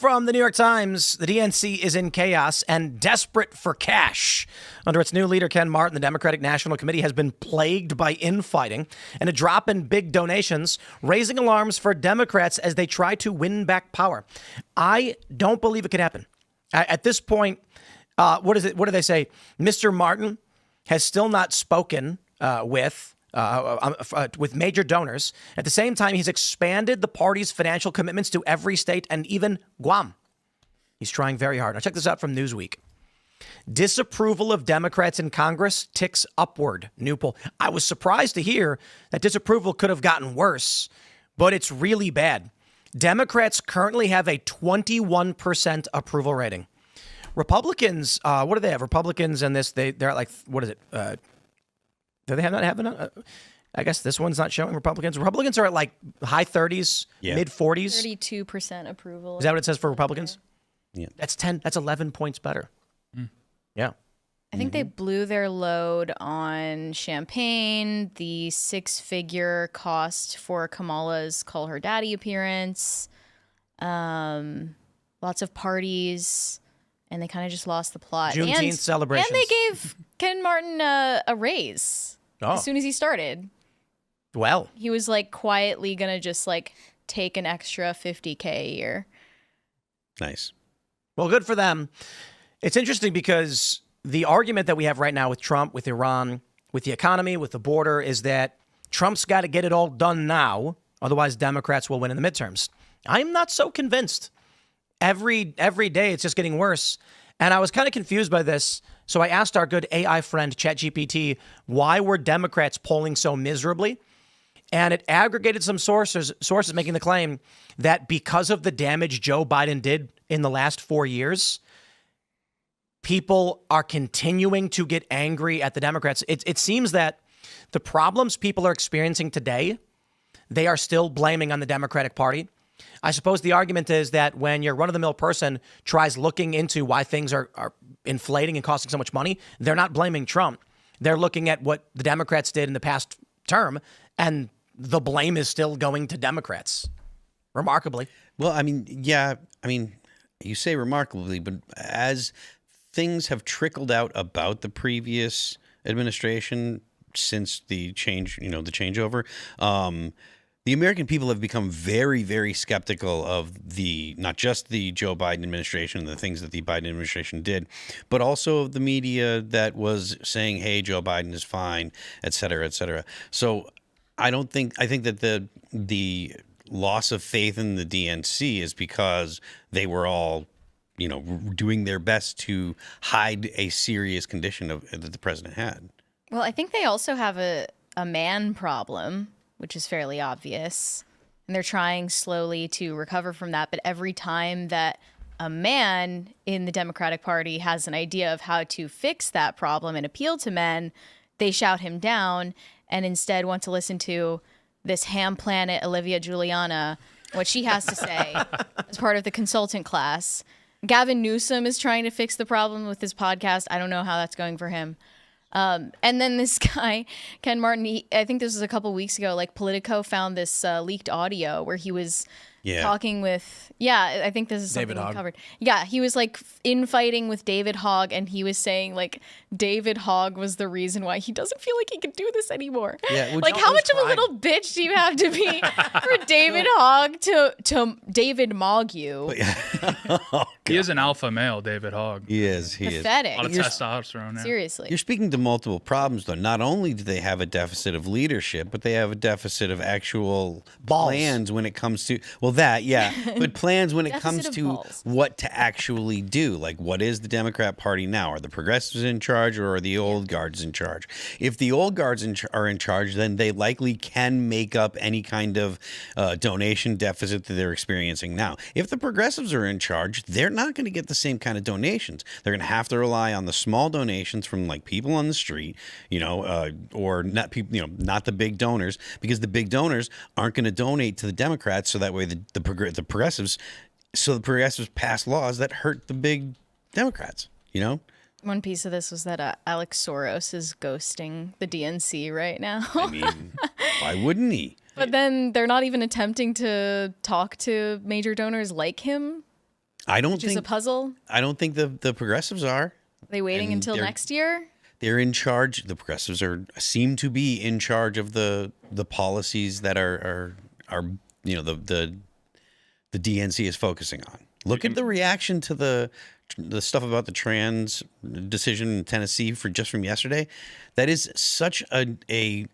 from the New York Times, the DNC is in chaos and desperate for cash. Under its new leader, Ken Martin, the Democratic National Committee has been plagued by infighting and a drop in big donations, raising alarms for Democrats as they try to win back power. I don't believe it could happen. At this point, what do they say? Mr. Martin has still not spoken with major donors. At the same time, he's expanded the party's financial commitments to every state and even Guam. He's trying very hard. Now, check this out from Newsweek. Disapproval of Democrats in Congress ticks upward. New poll. I was surprised to hear that disapproval could have gotten worse, but it's really bad. Democrats currently have a 21% approval rating. Republicans, what do they have? Republicans in this, they're like, what is it? Do they not have enough? I guess this one's not showing Republicans. Republicans are at like high 30s, mid 40s. 32% approval. Is that what it says for Republicans? Yeah. That's 11 points better. Yeah. I think they blew their load on champagne, the 6-figure cost for Kamala's Call Her Daddy appearance, lots of parties, and they kind of just lost the plot. Juneteenth celebrations. And they gave Ken Martin a raise as soon as he started. Well. He was like quietly going to just like take an extra $50K a year. Nice. Well, good for them. It's interesting because the argument that we have right now with Trump, with Iran, with the economy, with the border is that Trump's got to get it all done now. Otherwise, Democrats will win in the midterms. I'm not so convinced. Every day, it's just getting worse. And I was kind of confused by this. So I asked our good AI friend, ChatGPT, why were Democrats polling so miserably? And it aggregated some sources making the claim that because of the damage Joe Biden did in the last 4 years, people are continuing to get angry at the Democrats. It seems that the problems people are experiencing today, they are still blaming on the Democratic Party. I suppose the argument is that when your run-of-the-mill person tries looking into why things are inflating and costing so much money, they're not blaming Trump. They're looking at what the Democrats did in the past term, and the blame is still going to Democrats, remarkably. Well, I mean, you say remarkably, but as things have trickled out about the previous administration since the change, the changeover, the American people have become very, very skeptical of not just the Joe Biden administration and the things that the Biden administration did, but also of the media that was saying, hey, Joe Biden is fine, et cetera, et cetera. So I think that the loss of faith in the DNC is because they were all, doing their best to hide a serious condition that the president had. Well, I think they also have a man problem, which is fairly obvious. And they're trying slowly to recover from that. But every time that a man in the Democratic Party has an idea of how to fix that problem and appeal to men, they shout him down and instead want to listen to this ham planet Olivia Juliana, what she has to say as part of the consultant class. Gavin Newsom is trying to fix the problem with his podcast. I don't know how that's going for him. And then this guy, Ken Martin, I think this was a couple weeks ago, like Politico found this leaked audio where he was talking with, I think this is something we covered. Yeah, he was like infighting with David Hogg, and he was saying like David Hogg was the reason why he doesn't feel like he can do this anymore. Yeah, like how much of a little bitch do you have to be for David Hogg to David Mogg you? He is an alpha male, David Hogg. He is. Pathetic. A lot of testosterone there. Seriously. You're speaking to multiple problems, though. Not only do they have a deficit of leadership, but they have a deficit of actual plans when it comes to, but plans when it comes to what to actually do. Like, what is the Democrat Party now? Are the progressives in charge, or are the old guards in charge? If the old guards are in charge, then they likely can make up any kind of donation deficit that they're experiencing now. If the progressives are in charge, they're not going to get the same kind of donations. They're going to have to rely on the small donations from like people on the street, or not people, not the big donors, because the big donors aren't going to donate to the Democrats. So that way the progressives pass laws that hurt the big Democrats, One piece of this was that Alex Soros is ghosting the DNC right now. I mean, why wouldn't he? But then they're not even attempting to talk to major donors like him. Which is a puzzle. I don't think the progressives are. Are they waiting until next year? They're in charge. The progressives seem to be in charge of the policies that are the DNC is focusing on. Look at the reaction to the stuff about the trans decision in Tennessee from yesterday. That is such a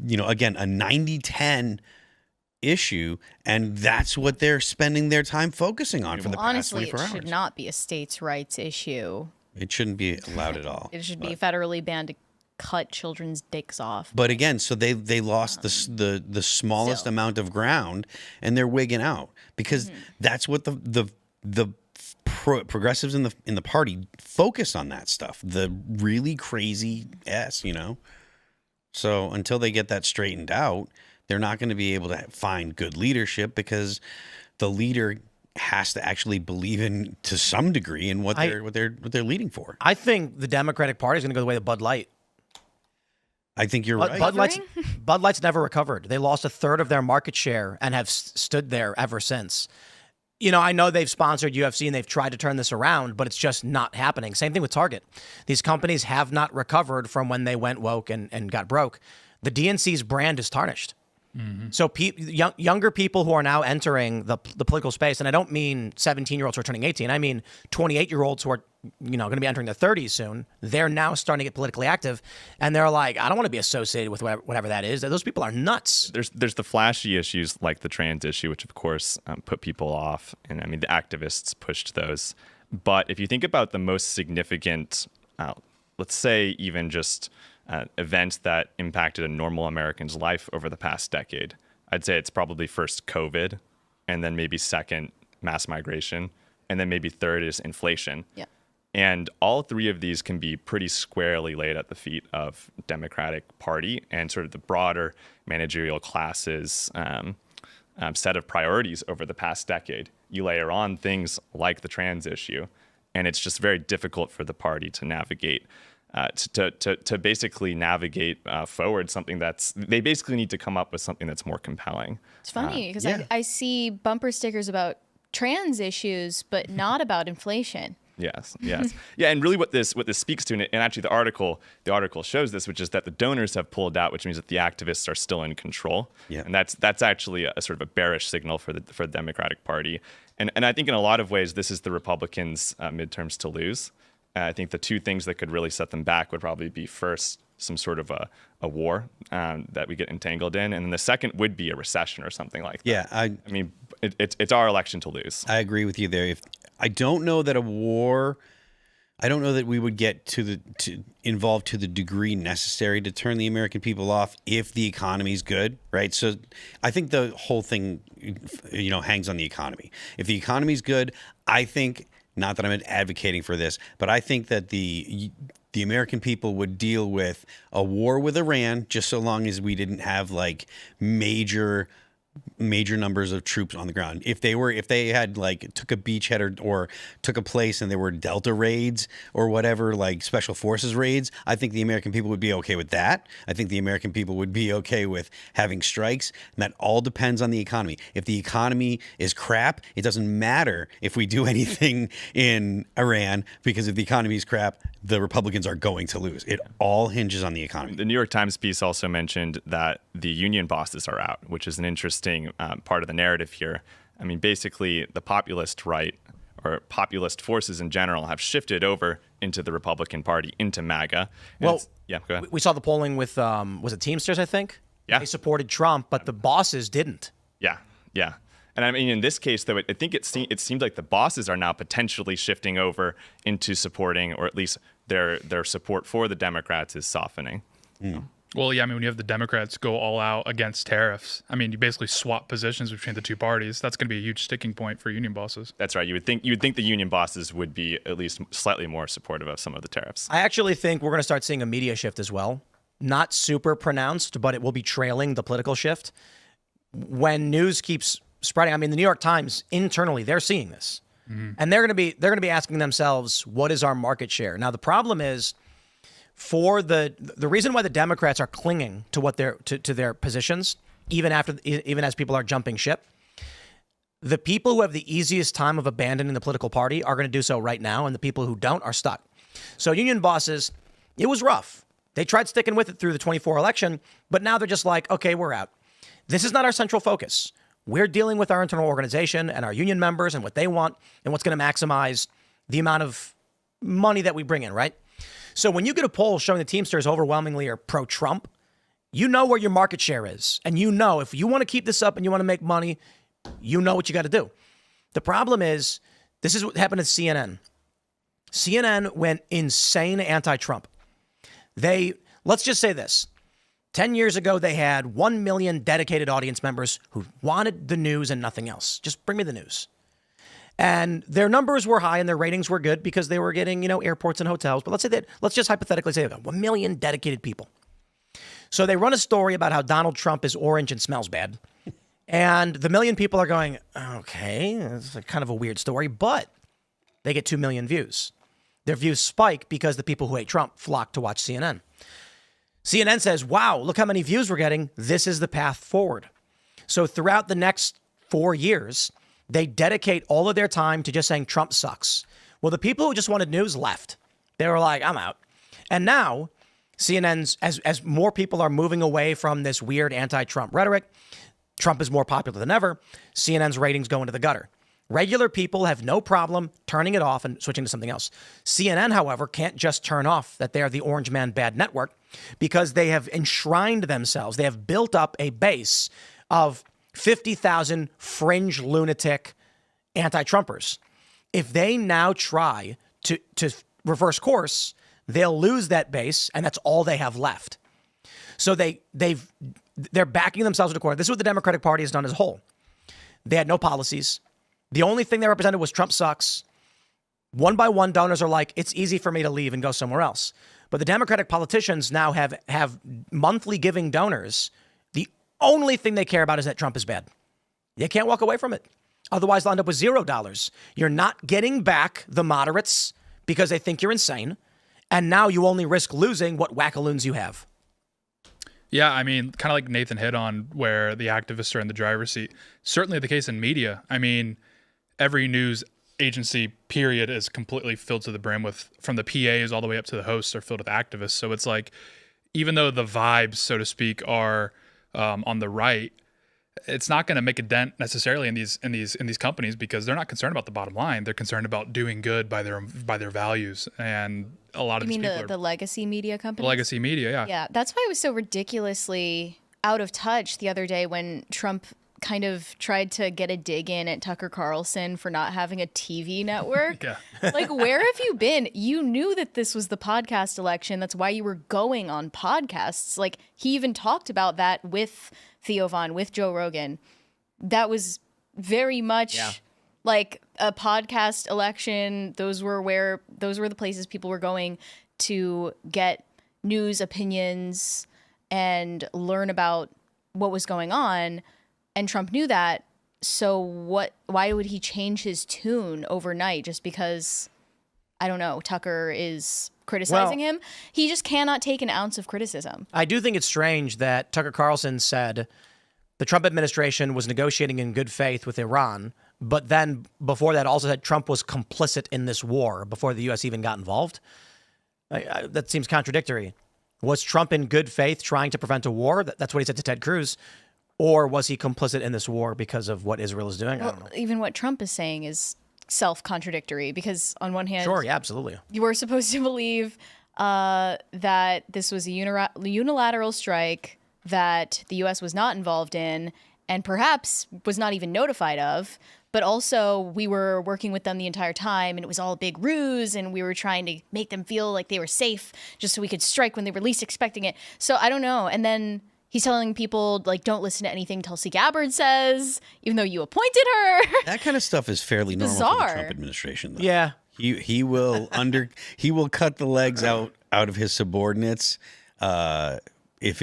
90-10 issue, and that's what they're spending their time focusing on for the past 24 hours. Honestly, it should not be a states' rights issue. It shouldn't be allowed at all. It should be federally banned to cut children's dicks off. But again, so they lost the smallest amount of ground, and they're wigging out because that's what the progressives in the party focus on, that stuff, the really crazy So until they get that straightened out, they're not going to be able to find good leadership, because the leader has to actually believe in, to some degree, in what they're leading for. I think the Democratic Party is going to go the way of Bud Light. I think you're right. Bud Light's never recovered. They lost 1/3 of their market share and have stood there ever since. I know they've sponsored UFC and they've tried to turn this around, but it's just not happening. Same thing with Target. These companies have not recovered from when they went woke and got broke. The DNC's brand is tarnished. So younger people who are now entering the political space, and I don't mean 17-year-olds who are turning 18, I mean 28-year-olds who are going to be entering their 30s soon. They're now starting to get politically active, and they're like, I don't want to be associated with whatever that is. Those people are nuts. There's the flashy issues like the trans issue, which of course put people off, and I mean the activists pushed those. But if you think about the most significant, let's say even just events that impacted a normal American's life over the past decade, I'd say it's probably first COVID, and then maybe second mass migration, and then maybe third is inflation. Yeah. And all three of these can be pretty squarely laid at the feet of Democratic Party and sort of the broader managerial classes set of priorities over the past decade. You layer on things like the trans issue, and it's just very difficult for the party to navigate. To basically navigate forward something they basically need to come up with something that's more compelling. It's funny because I see bumper stickers about trans issues, but not about inflation. Yes. Yeah, and really what this speaks to, and actually the article shows this, which is that the donors have pulled out, which means that the activists are still in control. Yeah. And that's actually a sort of a bearish signal for the Democratic Party. And I think in a lot of ways this is the Republicans' midterms to lose. I think the two things that could really set them back would probably be, first, some sort of a war that we get entangled in, and then the second would be a recession or something like that. Yeah, I mean, it's our election to lose. I agree with you there. I don't know that a war, I don't know that we would get involved to the degree necessary to turn the American people off if the economy's good, right? So I think the whole thing, hangs on the economy. If the economy's good, I think. Not that I'm advocating for this, but I think that the American people would deal with a war with Iran just so long as we didn't have like major numbers of troops on the ground. If they had like took a beachhead or took a place and there were Delta raids or whatever, like special forces raids, I think the American people would be okay with that. I think the American people would be okay with having strikes, and that all depends on the economy. If the economy is crap, it doesn't matter if we do anything in Iran, because if the economy is crap, the Republicans are going to lose. It all hinges on the economy. The New York Times piece also mentioned that the union bosses are out, which is an interesting part of the narrative here. I mean, basically, the populist right, or populist forces in general, have shifted over into the Republican Party, into MAGA. Well, go ahead. We saw the polling with, was it Teamsters, I think? Yeah. They supported Trump, but the bosses didn't. Yeah. And I mean, in this case, though, I think it seemed like the bosses are now potentially shifting over into supporting, or at least their support for the Democrats is softening. Mm. Well, yeah, I mean, when you have the Democrats go all out against tariffs, I mean, you basically swap positions between the two parties. That's going to be a huge sticking point for union bosses. That's right. You would think the union bosses would be at least slightly more supportive of some of the tariffs. I actually think we're going to start seeing a media shift as well. Not super pronounced, but it will be trailing the political shift. When news keeps spreading, I mean, the New York Times internally, they're seeing this. Mm-hmm. And they're going to be asking themselves, what is our market share? Now, the problem is, for the reason why the Democrats are clinging to what to their positions, even as people are jumping ship, The people who have the easiest time of abandoning the political party are going to do so right now, and the people who don't are stuck. So union bosses, it was rough. They tried sticking with it through the 24 election, but now they're just like, okay, we're out. This is not our central focus. We're dealing with our internal organization and our union members and what they want and what's going to maximize the amount of money that we bring in, right? So when you get a poll showing the Teamsters overwhelmingly are pro-Trump, you know where your market share is. And you know if you want to keep this up and you want to make money, you know what you got to do. The problem is, this is what happened at CNN. CNN went insane anti-Trump. Let's just say this. 10 years ago, they had 1 million dedicated audience members who wanted the news and nothing else. Just bring me the news. And their numbers were high and their ratings were good because they were getting, airports and hotels. But let's just hypothetically say they got 1 million dedicated people. So they run a story about how Donald Trump is orange and smells bad. And the million people are going, okay, that's kind of a weird story, but they get 2 million views. Their views spike because the people who hate Trump flock to watch CNN. CNN says, wow, look how many views we're getting. This is the path forward. So throughout the next 4 years, they dedicate all of their time to just saying Trump sucks. Well, the people who just wanted news left. They were like, I'm out. And now CNN's, as more people are moving away from this weird anti-Trump rhetoric, Trump is more popular than ever, CNN's ratings go into the gutter. Regular people have no problem turning it off and switching to something else. CNN, however, can't just turn off that they are the Orange Man Bad Network because they have enshrined themselves. They have built up a base of 50,000 fringe lunatic anti-Trumpers. If they now try to reverse course, they'll lose that base, and that's all they have left. So they're backing themselves into a corner. This is what the Democratic Party has done as a whole. They had no policies. The only thing they represented was Trump sucks. One by one, donors are like, it's easy for me to leave and go somewhere else. But the Democratic politicians now have monthly giving donors. The only thing they care about is that Trump is bad. They can't walk away from it. Otherwise, they'll end up with $0. You're not getting back the moderates because they think you're insane. And now you only risk losing what wackaloons you have. Yeah, I mean, kind of like Nathan hit on where the activists are in the driver's seat. Certainly the case in media. I mean, every news agency, period, is completely filled to the brim with, from the PAs all the way up to the hosts, are filled with activists. So it's like, even though the vibes, so to speak, are on the right, it's not going to make a dent necessarily in these companies because they're not concerned about the bottom line. They're concerned about doing good by their values. And a lot of these people the legacy media companies? The legacy media, yeah. Yeah, that's why it was so ridiculously out of touch the other day when Trump kind of tried to get a dig in at Tucker Carlson for not having a TV network. Yeah. Like, where have you been? You knew that this was the podcast election. That's why you were going on podcasts. Like, he even talked about that with Theo Von, with Joe Rogan. That was very much like a podcast election. Those were the places people were going to get news, opinions, and learn about what was going on. And Trump knew that. So why would he change his tune overnight just because, I don't know, Tucker is criticizing him? He just cannot take an ounce of criticism. I do think it's strange that Tucker Carlson said the Trump administration was negotiating in good faith with Iran, but then before that also said Trump was complicit in this war before the U.S. even got involved. That seems contradictory. Was Trump in good faith trying to prevent a war? That's what he said to Ted Cruz. Or was he complicit in this war because of what Israel is doing? Well, I don't know. Even what Trump is saying is self-contradictory because on one hand, sure, yeah, absolutely, you were supposed to believe that this was a unilateral strike that the U.S. was not involved in and perhaps was not even notified of. But also, we were working with them the entire time, and it was all a big ruse, and we were trying to make them feel like they were safe just so we could strike when they were least expecting it. So I don't know. And then he's telling people, like, don't listen to anything Tulsi Gabbard says, even though you appointed her. That kind of stuff is fairly normal for the Trump administration, though. Yeah. He will cut the legs out of his subordinates if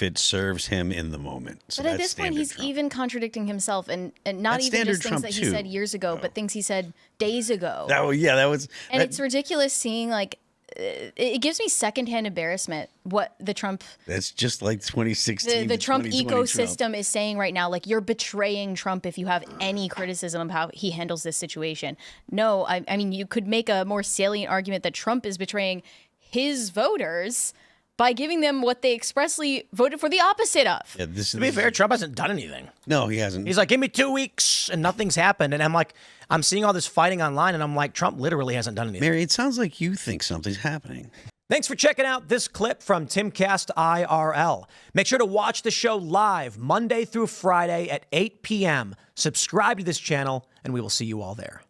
it serves him in the moment. So but at this point, he's Trump. even contradicting himself, and not That's even just things Trump that he too. said years ago, but things he said days ago. That was. And it's ridiculous seeing, like, it gives me secondhand embarrassment what the Trump. That's just like 2016. The Trump ecosystem is saying right now, like, you're betraying Trump if you have any criticism of how he handles this situation. No, I mean, you could make a more salient argument that Trump is betraying his voters by giving them what they expressly voted for the opposite of. Yeah, to be fair, Trump hasn't done anything. No, he hasn't. He's like, give me 2 weeks, and nothing's happened. And I'm like, I'm seeing all this fighting online, and I'm like, Trump literally hasn't done anything. Mary, it sounds like you think something's happening. Thanks for checking out this clip from Timcast IRL. Make sure to watch the show live Monday through Friday at 8 p.m. Subscribe to this channel, and we will see you all there.